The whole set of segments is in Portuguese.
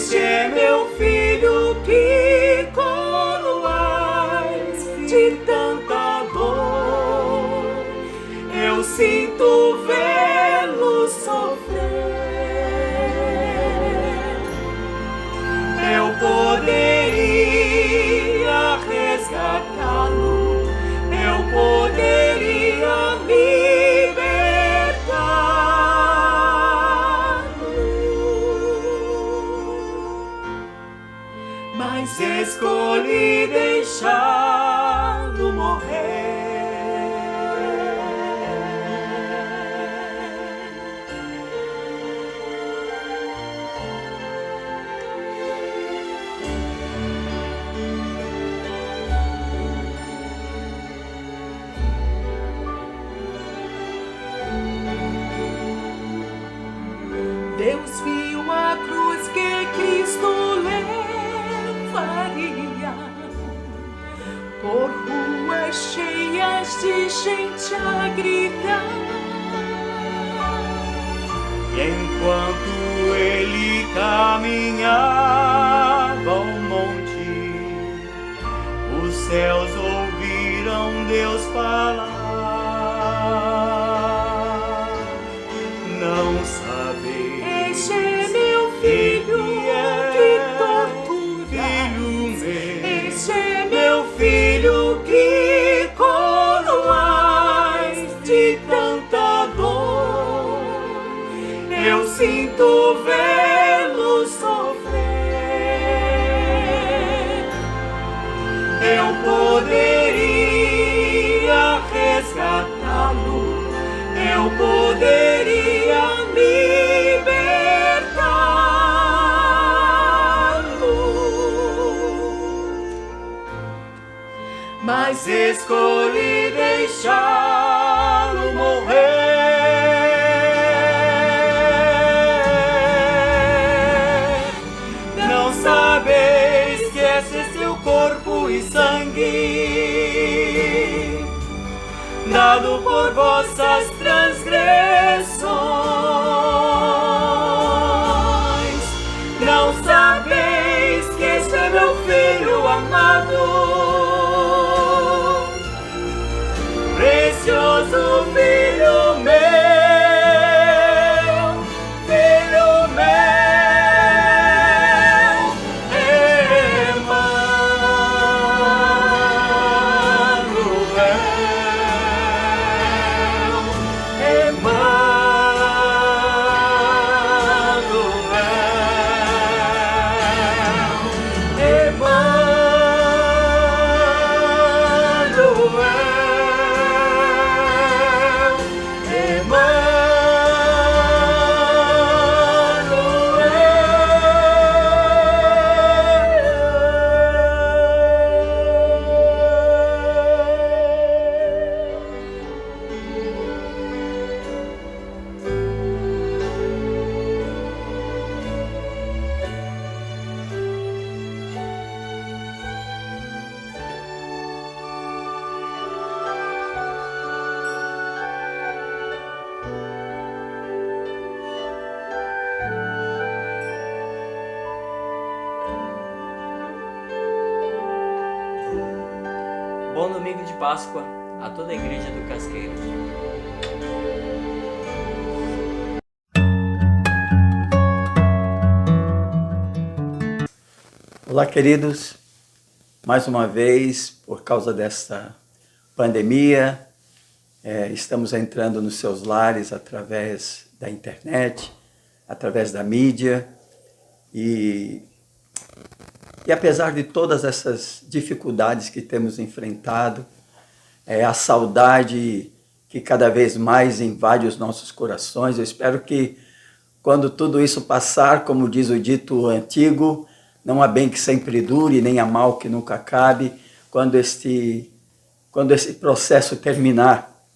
Este é meu filho que coroais de tanta dor. Eu sinto vê-lo sofrer. Eu poderia resgatá-lo. Eu poderia libertá-lo, mas escolhi deixá-lo morrer. Deus viu a cruz que Cristo levaria por ruas cheias de gente a gritar. E enquanto ele caminhava ao monte, os céus ouviram Deus falar. Não sabeis. Este é meu filho que tortura. Este é meu filho que coroais de tanta dor. Eu sinto vê-lo sofrer. Eu poderia resgatá-lo. Eu poderia libertá-lo, mas escolhi deixá-lo morrer. Não sabeis que esse é seu corpo e sangue, dado por vossas transgressões. Não sabeis que este é meu filho amado, precioso filho meu, filho meu, Bom domingo de Páscoa a toda a Igreja do Casqueiro. Olá, queridos. Mais uma vez, por causa desta pandemia, estamos entrando nos seus lares através da internet, através da mídia, e apesar de todas essas dificuldades que temos enfrentado, a saudade que cada vez mais invade os nossos corações, eu espero que quando tudo isso passar, como diz o dito antigo, não há bem que sempre dure, nem há mal que nunca acabe. Quando esse processo terminar,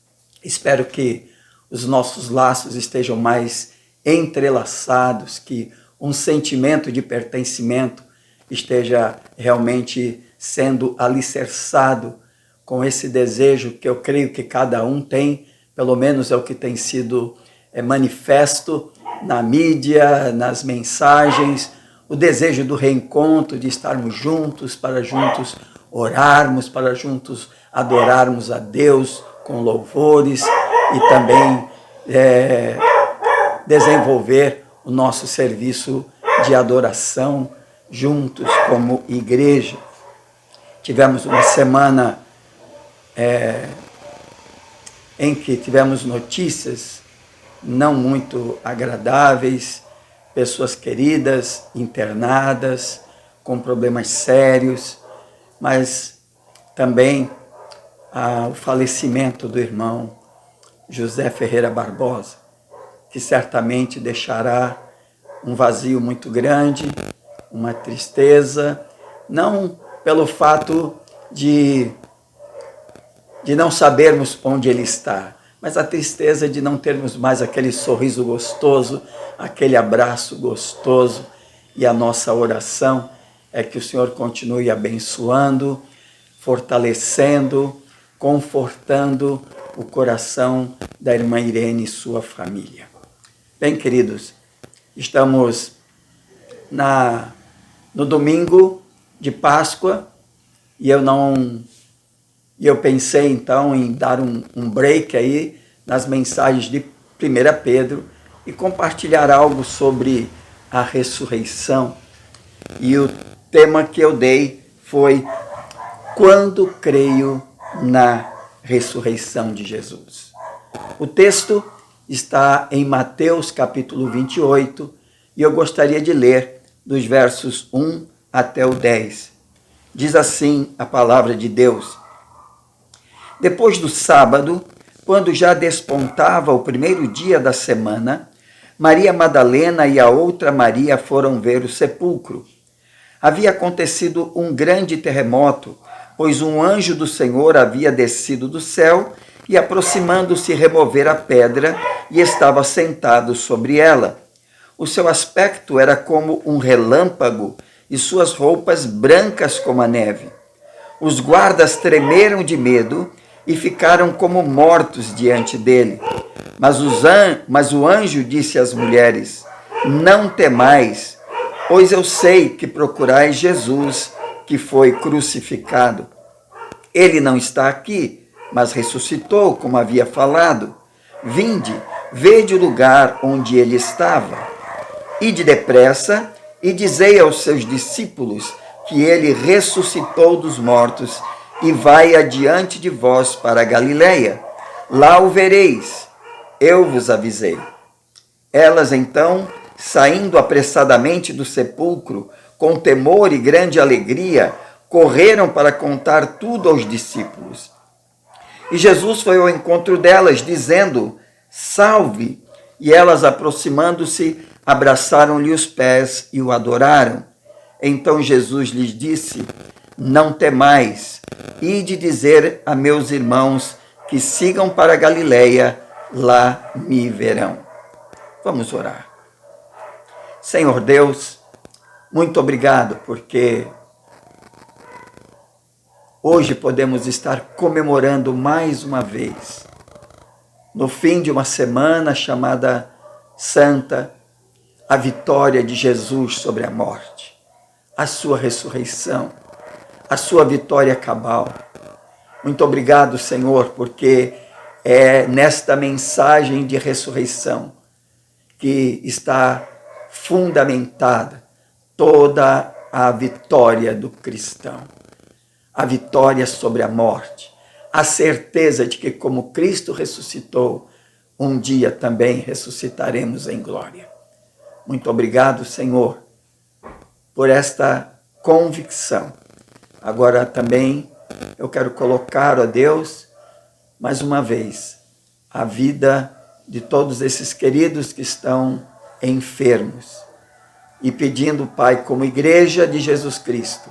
espero que os nossos laços estejam mais entrelaçados, que um sentimento de pertencimento esteja realmente sendo alicerçado com esse desejo que eu creio que cada um tem, pelo menos é o que tem sido manifesto na mídia, nas mensagens, o desejo do reencontro, de estarmos juntos, para juntos orarmos, para juntos adorarmos a Deus com louvores e também desenvolver o nosso serviço de adoração juntos como igreja. Tivemos uma semana em que tivemos notícias não muito agradáveis, pessoas queridas internadas com problemas sérios, mas também o falecimento do irmão José Ferreira Barbosa, que certamente deixará um vazio muito grande, uma tristeza, não pelo fato de não sabermos onde ele está, mas a tristeza de não termos mais aquele sorriso gostoso, aquele abraço gostoso. E a nossa oração é que o Senhor continue abençoando, fortalecendo, confortando o coração da irmã Irene e sua família. Bem, queridos, estamos no domingo de Páscoa e eu pensei então em dar um break aí nas mensagens de 1 Pedro e compartilhar algo sobre a ressurreição. E o tema que eu dei foi Quando creio na ressurreição de Jesus. O texto está em Mateus capítulo 28 e eu gostaria de ler dos versos 1 até o 10. Diz assim a palavra de Deus: Depois do sábado, quando já despontava o primeiro dia da semana, Maria Madalena e a outra Maria foram ver o sepulcro. Havia acontecido um grande terremoto, pois um anjo do Senhor havia descido do céu e, aproximando-se, remover a pedra e estava sentado sobre ela. O seu aspecto era como um relâmpago e suas roupas brancas como a neve. Os guardas tremeram de medo e ficaram como mortos diante dele. Mas o anjo disse às mulheres: Não temais, pois eu sei que procurais Jesus, que foi crucificado. Ele não está aqui, mas ressuscitou, como havia falado. Vinde, vede o lugar onde ele estava. Ide depressa e dizei aos seus discípulos que ele ressuscitou dos mortos e vai adiante de vós para a Galileia. Lá o vereis. Eu vos avisei. Elas então, saindo apressadamente do sepulcro, com temor e grande alegria, correram para contar tudo aos discípulos. E Jesus foi ao encontro delas, dizendo: Salve! E elas, aproximando-se, abraçaram-lhe os pés e o adoraram. Então Jesus lhes disse: Não temais, ide dizer a meus irmãos que sigam para a Galileia, lá me verão. Vamos orar. Senhor Deus, muito obrigado, porque hoje podemos estar comemorando mais uma vez, no fim de uma semana chamada Santa, a vitória de Jesus sobre a morte, a sua ressurreição, a sua vitória cabal. Muito obrigado, Senhor, porque é nesta mensagem de ressurreição que está fundamentada toda a vitória do cristão. A vitória sobre a morte, a certeza de que, como Cristo ressuscitou, um dia também ressuscitaremos em glória. Muito obrigado, Senhor, por esta convicção. Agora também eu quero colocar, ó Deus, mais uma vez, a vida de todos esses queridos que estão enfermos e pedindo, Pai, como igreja de Jesus Cristo,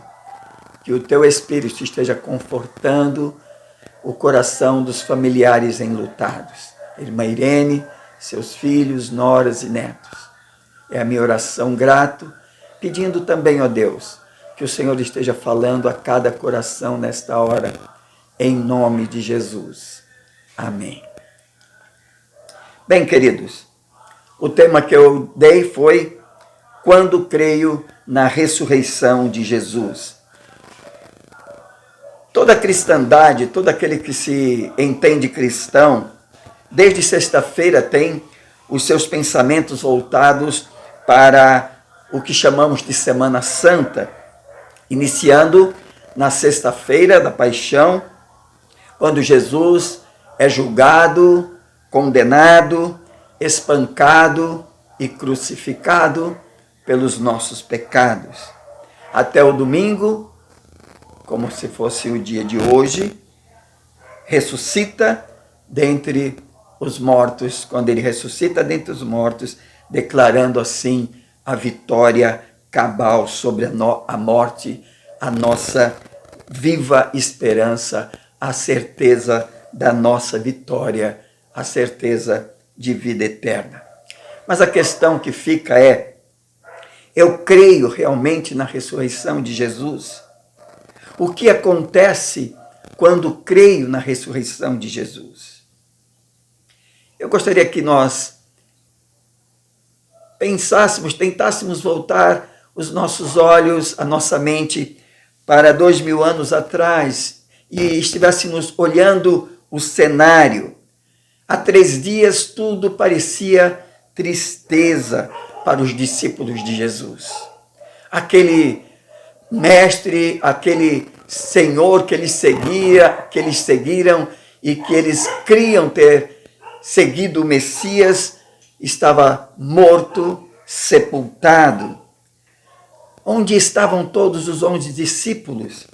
que o Teu Espírito esteja confortando o coração dos familiares enlutados. Irmã Irene, seus filhos, noras e netos. É a minha oração grato, pedindo também, ó Deus, que o Senhor esteja falando a cada coração nesta hora, em nome de Jesus. Amém. Bem, queridos, o tema que eu dei foi quando creio na ressurreição de Jesus. Toda a cristandade, todo aquele que se entende cristão, desde sexta-feira tem os seus pensamentos voltados para o que chamamos de Semana Santa, iniciando na sexta-feira da Paixão, quando Jesus é julgado, condenado, espancado e crucificado pelos nossos pecados. Até o domingo, como se fosse o dia de hoje, ressuscita dentre os mortos, quando ele ressuscita dentre os mortos, declarando assim a vitória cabal sobre a morte, a nossa viva esperança, a certeza da nossa vitória, a certeza de vida eterna. Mas a questão que fica é, eu creio realmente na ressurreição de Jesus? O que acontece quando creio na ressurreição de Jesus? Eu gostaria que nós pensássemos, tentássemos voltar os nossos olhos, a nossa mente para 2000 anos atrás e estivéssemos olhando o cenário. Há 3 dias tudo parecia tristeza para os discípulos de Jesus. Aquele mestre, aquele Senhor que eles seguiram e que eles criam ter seguido o Messias, estava morto, sepultado. Onde estavam todos os 11 discípulos?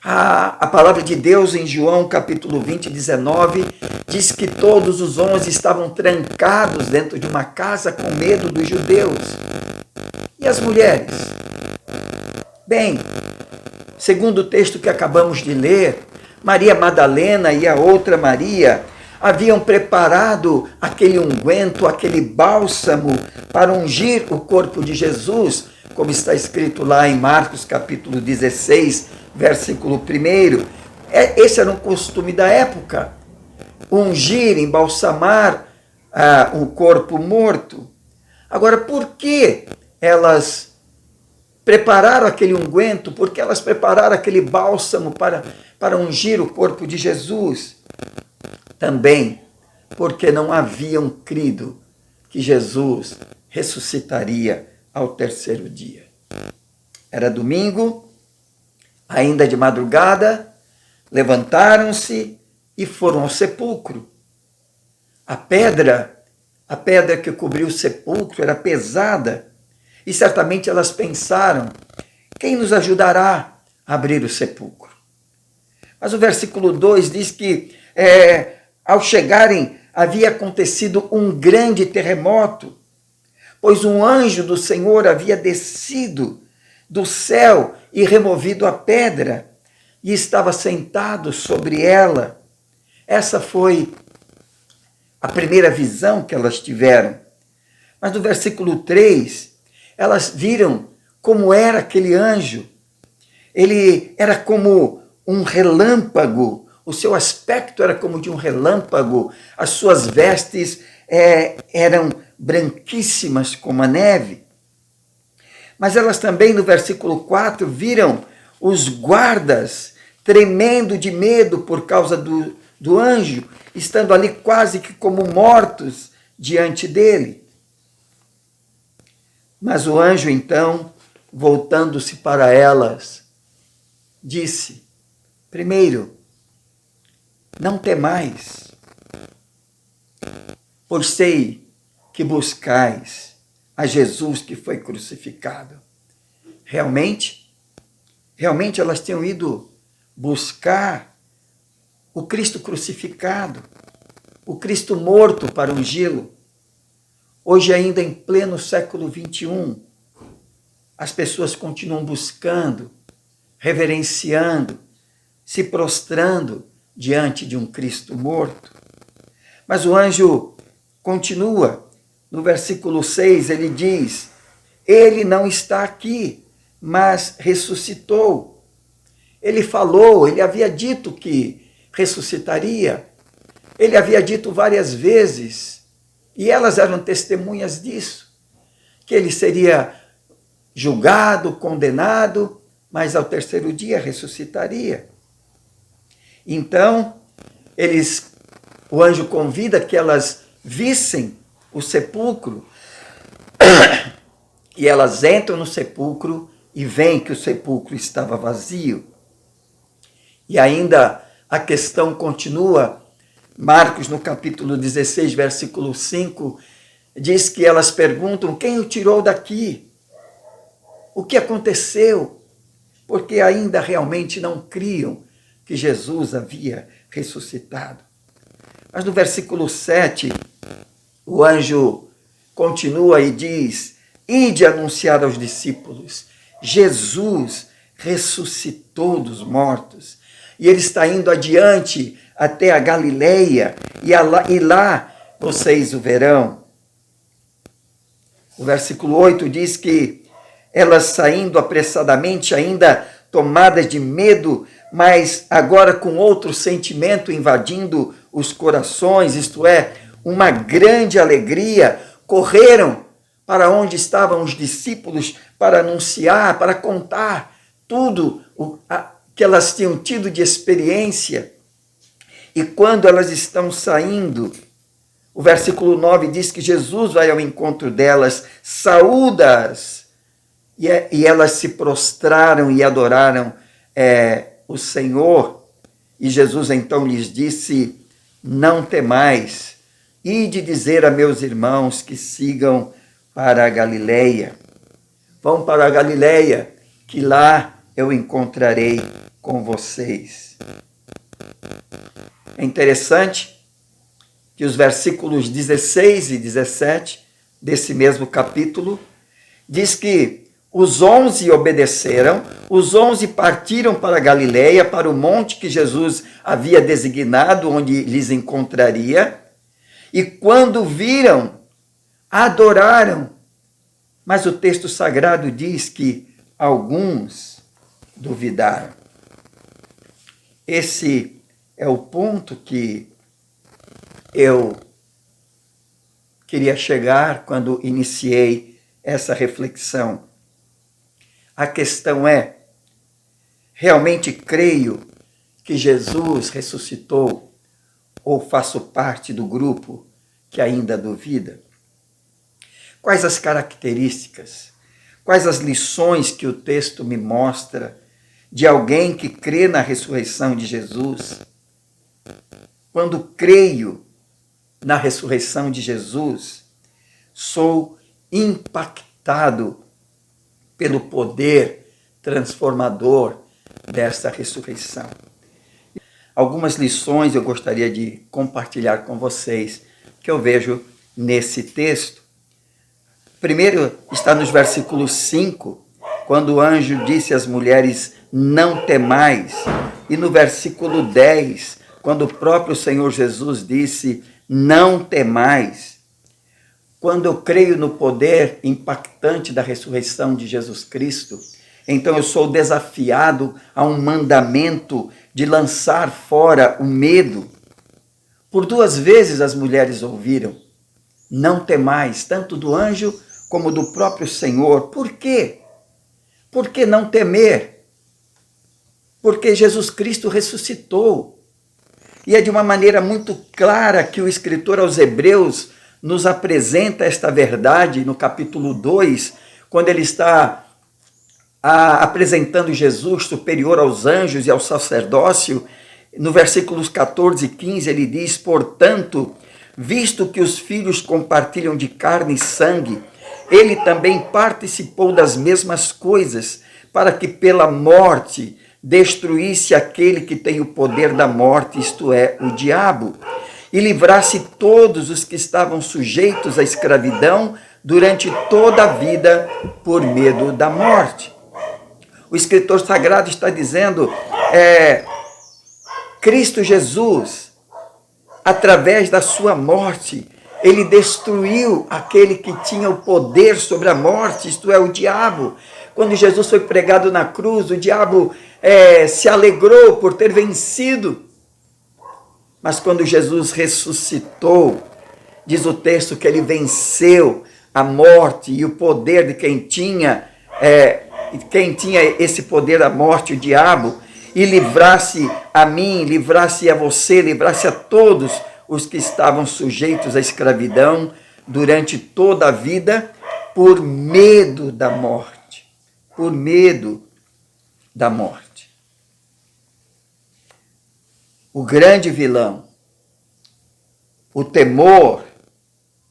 A palavra de Deus em João capítulo 20, 19, diz que todos os 11 estavam trancados dentro de uma casa com medo dos judeus. E as mulheres? Bem, segundo o texto que acabamos de ler, Maria Madalena e a outra Maria haviam preparado aquele unguento, aquele bálsamo para ungir o corpo de Jesus, como está escrito lá em Marcos capítulo 16, versículo 1. Esse era um costume da época, ungir, embalsamar o corpo morto. Agora, por que elas prepararam aquele unguento? Por que elas prepararam aquele bálsamo para ungir o corpo de Jesus? Também porque não haviam crido que Jesus ressuscitaria ao 3º dia. Era domingo, ainda de madrugada, levantaram-se e foram ao sepulcro. A pedra que cobriu o sepulcro era pesada e certamente elas pensaram, quem nos ajudará a abrir o sepulcro? Mas o versículo 2 diz que ao chegarem havia acontecido um grande terremoto, pois um anjo do Senhor havia descido do céu e removido a pedra e estava sentado sobre ela. Essa foi a primeira visão que elas tiveram. Mas no versículo 3, elas viram como era aquele anjo. Ele era como um relâmpago, o seu aspecto era como de um relâmpago, as suas vestes eram branquíssimas como a neve. Mas elas também, no versículo 4, viram os guardas tremendo de medo por causa do anjo, estando ali quase que como mortos diante dele. Mas o anjo, então, voltando-se para elas, disse, primeiro, não temais, pois sei que buscais a Jesus que foi crucificado. Realmente elas tinham ido buscar o Cristo crucificado, o Cristo morto para ungí-lo. Hoje, ainda em pleno século XXI, as pessoas continuam buscando, reverenciando, se prostrando diante de um Cristo morto. Mas o anjo continua, no versículo 6, ele diz, ele não está aqui, mas ressuscitou. Ele falou, ele havia dito que ressuscitaria, ele havia dito várias vezes, e elas eram testemunhas disso, que ele seria julgado, condenado, mas ao terceiro dia ressuscitaria. Então, o anjo convida que elas vissem o sepulcro, e elas entram no sepulcro e veem que o sepulcro estava vazio. E ainda a questão continua. Marcos, no capítulo 16, versículo 5, diz que elas perguntam: quem o tirou daqui? O que aconteceu? Porque ainda realmente não criam que Jesus havia ressuscitado. Mas no versículo 7, o anjo continua e diz: ide anunciar aos discípulos, Jesus ressuscitou dos mortos. E ele está indo adiante até a Galileia, e lá vocês o verão. O versículo 8 diz que elas saindo apressadamente, ainda tomadas de medo, mas agora com outro sentimento invadindo os corações, isto é, uma grande alegria, correram para onde estavam os discípulos para anunciar, para contar tudo o que elas tinham tido de experiência. E quando elas estão saindo, o versículo 9 diz que Jesus vai ao encontro delas, saúda-as, e elas se prostraram e adoraram o Senhor. E Jesus então lhes disse: não temais, ide dizer a meus irmãos que sigam para a Galileia. Vão para a Galileia, que lá eu encontrarei com vocês. É interessante que os versículos 16 e 17 desse mesmo capítulo diz que os 11 obedeceram, os 11 partiram para a Galileia, para o monte que Jesus havia designado, onde lhes encontraria, e quando viram, adoraram. Mas o texto sagrado diz que alguns duvidaram. Esse é o ponto que eu queria chegar quando iniciei essa reflexão. A questão é: realmente creio que Jesus ressuscitou, ou faço parte do grupo que ainda duvida? Quais as características, quais as lições que o texto me mostra de alguém que crê na ressurreição de Jesus? Quando creio na ressurreição de Jesus, sou impactado pelo poder transformador dessa ressurreição. Algumas lições eu gostaria de compartilhar com vocês, que eu vejo nesse texto. Primeiro está nos versículos 5, quando o anjo disse às mulheres: não temais. E no versículo 10, quando o próprio Senhor Jesus disse: não temais. Quando eu creio no poder impactante da ressurreição de Jesus Cristo, então eu sou desafiado a um mandamento de lançar fora o medo. Por 2 vezes as mulheres ouviram: não temais, tanto do anjo como do próprio Senhor. Por quê? Por que não temer? Porque Jesus Cristo ressuscitou. E é de uma maneira muito clara que o escritor aos Hebreus nos apresenta esta verdade no capítulo 2, quando ele está apresentando Jesus superior aos anjos e ao sacerdócio. No versículos 14 e 15 ele diz: portanto, visto que os filhos compartilham de carne e sangue, ele também participou das mesmas coisas, para que pela morte destruísse aquele que tem o poder da morte, isto é, o diabo, e livrasse todos os que estavam sujeitos à escravidão durante toda a vida por medo da morte. O escritor sagrado está dizendo, Cristo Jesus, através da sua morte, ele destruiu aquele que tinha o poder sobre a morte, isto é, o diabo. Quando Jesus foi pregado na cruz, o diabo se alegrou por ter vencido. Mas quando Jesus ressuscitou, diz o texto que ele venceu a morte e o poder de quem tinha esse poder da morte, o diabo, e livrasse a mim, livrasse a você, livrasse a todos os que estavam sujeitos à escravidão durante toda a vida, por medo da morte. Por medo da morte. O grande vilão, o temor,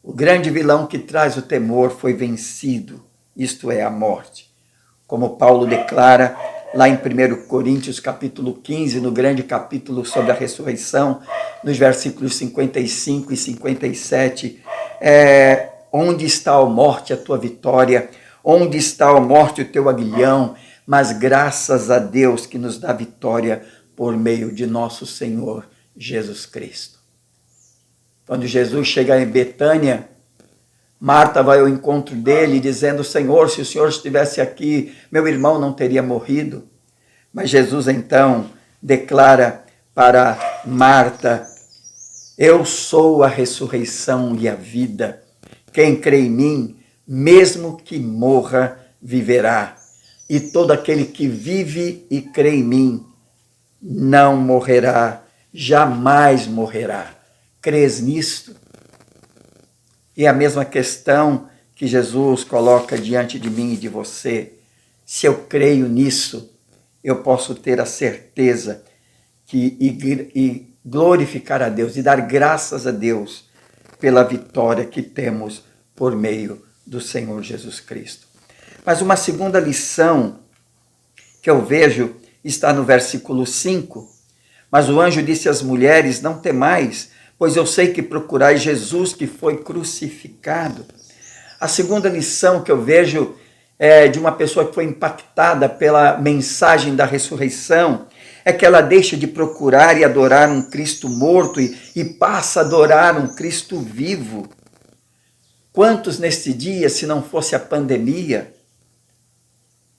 o grande vilão que traz o temor foi vencido, isto é, a morte. Como Paulo declara lá em 1 Coríntios capítulo 15, no grande capítulo sobre a ressurreição, nos versículos 55 e 57, onde está a morte, a tua vitória? Onde está a morte, o teu aguilhão? Mas graças a Deus que nos dá vitória por meio de nosso Senhor Jesus Cristo. Quando Jesus chega em Betânia, Marta vai ao encontro dele dizendo: Senhor, se o Senhor estivesse aqui, meu irmão não teria morrido. Mas Jesus então declara para Marta: eu sou a ressurreição e a vida. Quem crê em mim, mesmo que morra, viverá. E todo aquele que vive e crê em mim, não morrerá, jamais morrerá. Crês nisto? E a mesma questão que Jesus coloca diante de mim e de você. Se eu creio nisso, eu posso ter a certeza e glorificar a Deus e dar graças a Deus pela vitória que temos por meio do Senhor Jesus Cristo. Mas uma segunda lição que eu vejo está no versículo 5. Mas o anjo disse às mulheres: não temais, pois eu sei que procurais Jesus que foi crucificado. A segunda lição que eu vejo é de uma pessoa que foi impactada pela mensagem da ressurreição é que ela deixa de procurar e adorar um Cristo morto e passa a adorar um Cristo vivo. Quantos neste dia, se não fosse a pandemia,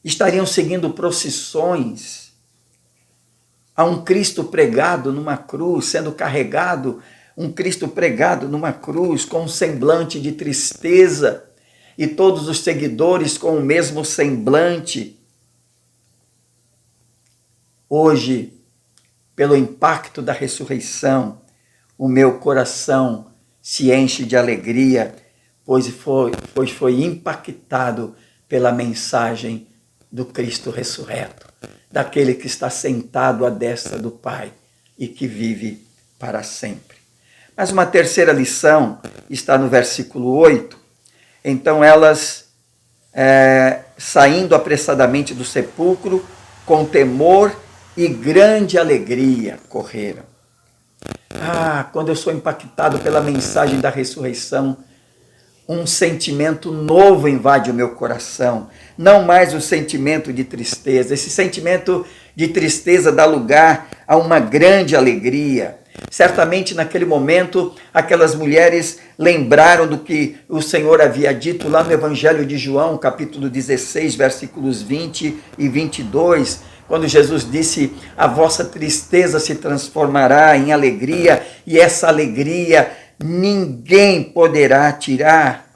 estariam seguindo procissões a um Cristo pregado numa cruz, sendo carregado, um Cristo pregado numa cruz com um semblante de tristeza e todos os seguidores com o mesmo semblante? Hoje, pelo impacto da ressurreição, o meu coração se enche de alegria, pois foi impactado pela mensagem do Cristo ressurreto, daquele que está sentado à destra do Pai e que vive para sempre. Mas uma terceira lição está no versículo 8. Então elas, saindo apressadamente do sepulcro, com temor e grande alegria, correram. Quando eu sou impactado pela mensagem da ressurreição, um sentimento novo invade o meu coração. Não mais o sentimento de tristeza. Esse sentimento de tristeza dá lugar a uma grande alegria. Certamente naquele momento, aquelas mulheres lembraram do que o Senhor havia dito lá no Evangelho de João, capítulo 16, versículos 20 e 22, quando Jesus disse: a vossa tristeza se transformará em alegria, e essa alegria ninguém poderá tirar.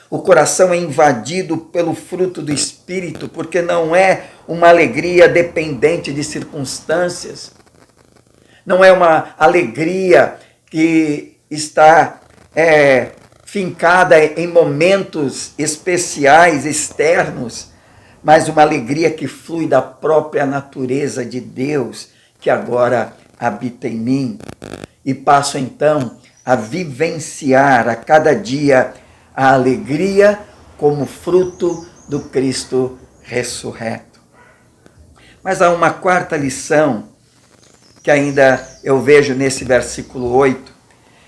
O coração é invadido pelo fruto do Espírito, porque não é uma alegria dependente de circunstâncias. Não é uma alegria que está fincada em momentos especiais, externos, mas uma alegria que flui da própria natureza de Deus, que agora habita em mim. E passo então a vivenciar a cada dia a alegria como fruto do Cristo ressurreto. Mas há uma quarta lição que ainda eu vejo nesse versículo 8.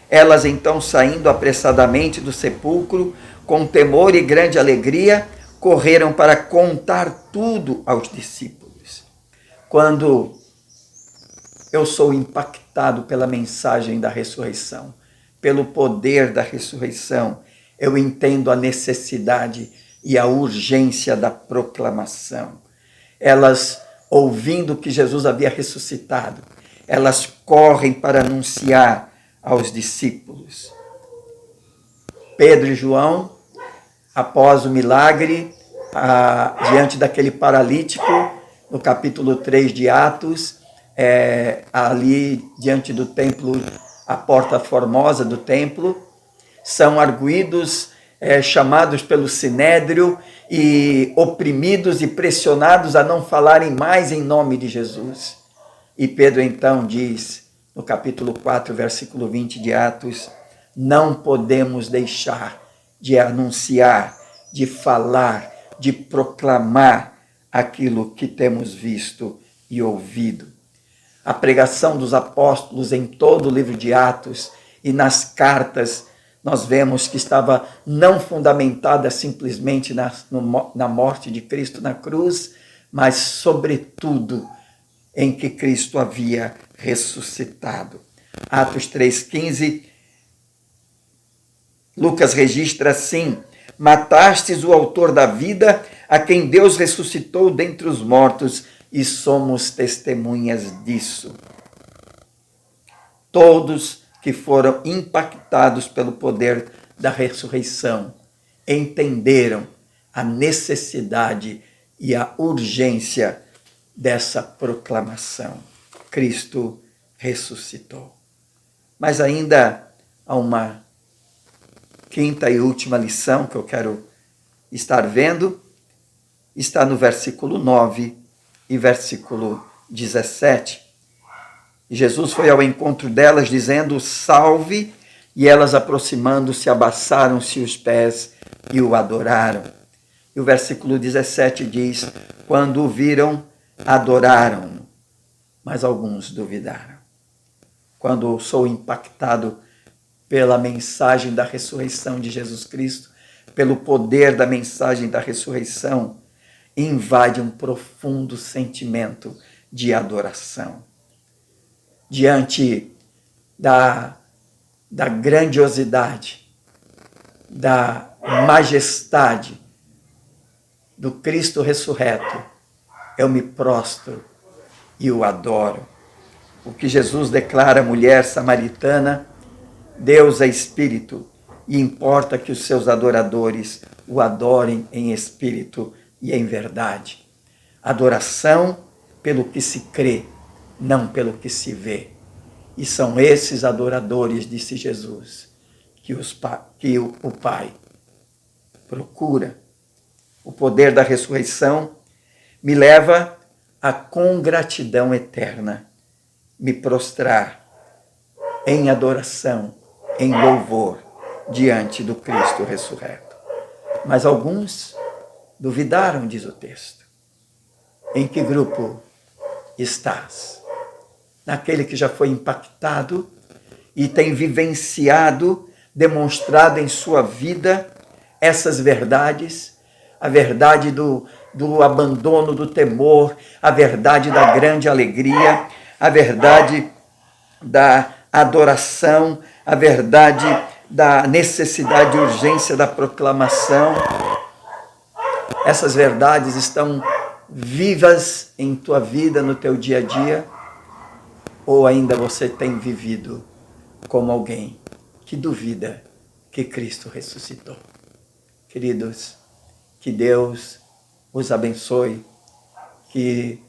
Elas então, saindo apressadamente do sepulcro, com temor e grande alegria, correram para contar tudo aos discípulos. Quando eu sou impactado pela mensagem da ressurreição, pelo poder da ressurreição, eu entendo a necessidade e a urgência da proclamação. Elas, ouvindo que Jesus havia ressuscitado, elas correm para anunciar aos discípulos. Pedro e João após o milagre, diante daquele paralítico, no capítulo 3 de Atos, ali diante do templo, a porta formosa do templo, são arguidos, chamados pelo Sinédrio e oprimidos e pressionados a não falarem mais em nome de Jesus. E Pedro então diz, no capítulo 4, versículo 20 de Atos, não podemos deixar de anunciar, de falar, de proclamar aquilo que temos visto e ouvido. A pregação dos apóstolos em todo o livro de Atos e nas cartas, nós vemos que estava não fundamentada simplesmente na morte de Cristo na cruz, mas sobretudo em que Cristo havia ressuscitado. Atos 3,15, Lucas registra assim: matastes o autor da vida, a quem Deus ressuscitou dentre os mortos, e somos testemunhas disso. Todos que foram impactados pelo poder da ressurreição entenderam a necessidade e a urgência dessa proclamação. Cristo ressuscitou. Mas ainda há uma quinta e última lição que eu quero estar vendo, está no versículo 9 e versículo 17. Jesus foi ao encontro delas, dizendo, salve, e elas, aproximando-se, abaçaram-se os pés e o adoraram. E o versículo 17 diz, quando o viram, adoraram, mas alguns duvidaram. Quando sou impactado pela mensagem da ressurreição de Jesus Cristo, pelo poder da mensagem da ressurreição, invade um profundo sentimento de adoração. Diante da grandiosidade, da majestade do Cristo ressurreto, eu me prostro e o adoro. O que Jesus declara à mulher samaritana, Deus é espírito e importa que os seus adoradores o adorem em espírito e em verdade. Adoração pelo que se crê, não pelo que se vê. E são esses adoradores, disse Jesus, que o Pai procura. O poder da ressurreição me leva à congratidão eterna, me prostrar em adoração, em louvor, diante do Cristo ressurreto. Mas alguns duvidaram, diz o texto. Em que grupo estás? Naquele que já foi impactado e tem vivenciado, demonstrado em sua vida essas verdades, a verdade do abandono, do temor, a verdade da grande alegria, a verdade da adoração, a verdade da necessidade e urgência da proclamação. Essas verdades estão vivas em tua vida, no teu dia a dia, ou ainda você tem vivido como alguém que duvida que Cristo ressuscitou? Queridos, que Deus os abençoe, que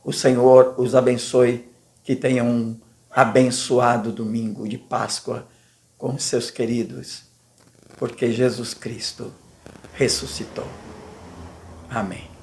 o Senhor os abençoe, que tenham um abençoado domingo de Páscoa com seus queridos, porque Jesus Cristo ressuscitou. Amém.